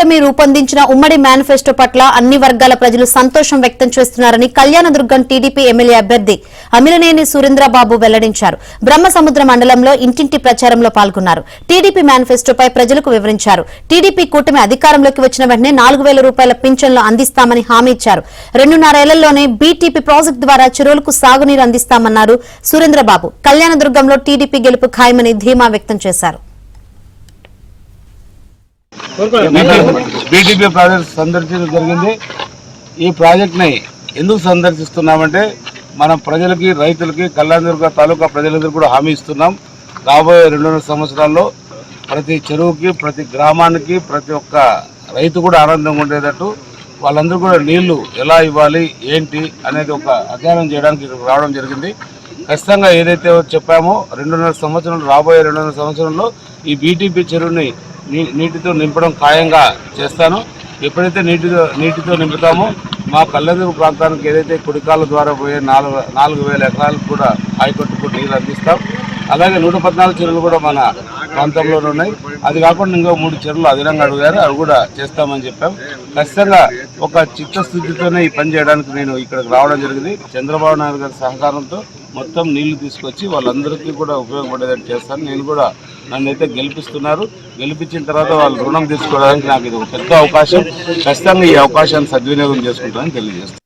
కూటమి రూపొందించిన ఉమ్మడి మేనిఫెస్టో పట్ల అన్ని వర్గాల ప్రజలు సంతోషం వ్యక్తం చేస్తున్నారని కళ్యాణదుర్గం టీడీపీ ఎమ్మెల్యే అభ్యర్థి అమిలనేని సురేంద్రబాబు వెల్లడించారు. బ్రహ్మసముద్ర మండలంలో ఇంటింటి ప్రచారంలో పాల్గొన్నారు. టీడీపీ మేనిఫెస్టోపై ప్రజలకు వివరించారు. టీడీపీ కూటమి అధికారంలోకి వచ్చిన వెంటనే 4,000 రూపాయల పింఛన్లు అందిస్తామని హామీ ఇచ్చారు. 2.5 ఏళ్లలోనే బీటీపీ ప్రాజెక్టు ద్వారా చెరువులకు సాగునీరు అందిస్తామన్నారు సురేంద్రబాబు. కళ్యాణదుర్గంలో టీడీపీ గెలుపు ఖాయమని ధీమా వ్యక్తం చేశారు. బీటీపీ ప్రాజెక్ట్ సందర్శించడం జరిగింది. ఈ ప్రాజెక్ట్ని ఎందుకు సందర్శిస్తున్నామంటే మన ప్రజలకి, రైతులకి, కళ్యాణదుర్గ తాలూకా ప్రజలందరూ కూడా హామీ ఇస్తున్నాం. రాబోయే 2.5 సంవత్సరాల్లో ప్రతి చెరువుకి, ప్రతి గ్రామానికి, ప్రతి ఒక్క రైతు కూడా ఆనందంగా ఉండేటట్టు వాళ్ళందరూ కూడా నీళ్లు ఎలా ఇవ్వాలి ఏంటి అనేది ఒక అధ్యయనం చేయడానికి ఇక్కడికి రావడం జరిగింది. ఖచ్చితంగా ఏదైతే చెప్పామో 2.5 సంవత్సరాలు, రాబోయే 2.5 సంవత్సరంలో ఈ బీటీపీ చెరువుని నీటితో నింపడం ఖాయంగా చేస్తాను. ఎప్పుడైతే నీటితో నింపుతామో మా కళ్యాణదుర్గ ప్రాంతానికి ఏదైతే కుడికాల ద్వారా పోయే 4,000 ఎకరాలకు కూడా ఆయకట్టుకు నీళ్ళు అందిస్తాం. అలాగే 114 చెరువులు కూడా మన ప్రాంతంలోనే ఉన్నాయి. అది కాకుండా ఇంకో 3 చెరువులు అదనంగా అడిగారు, అవి కూడా చేస్తామని చెప్పాం. ఖచ్చితంగా ఒక చిత్తశుద్ధితోనే ఈ పని చేయడానికి నేను ఇక్కడికి రావడం జరిగింది. చంద్రబాబు నాయుడు గారి సహకారంతో మొత్తం నీళ్లు తీసుకొచ్చి వాళ్ళందరికీ కూడా ఉపయోగపడేటట్టు చేస్తాను. నేను కూడా నన్నైతే గెలిపిస్తున్నారు. గెలిపించిన తర్వాత వాళ్ళు రుణం తీసుకోవడానికి నాకు ఇది ఒక పెద్ద అవకాశం. ఖచ్చితంగా ఈ అవకాశాన్ని సద్వినియోగం చేసుకుంటానని తెలియజేస్తాను.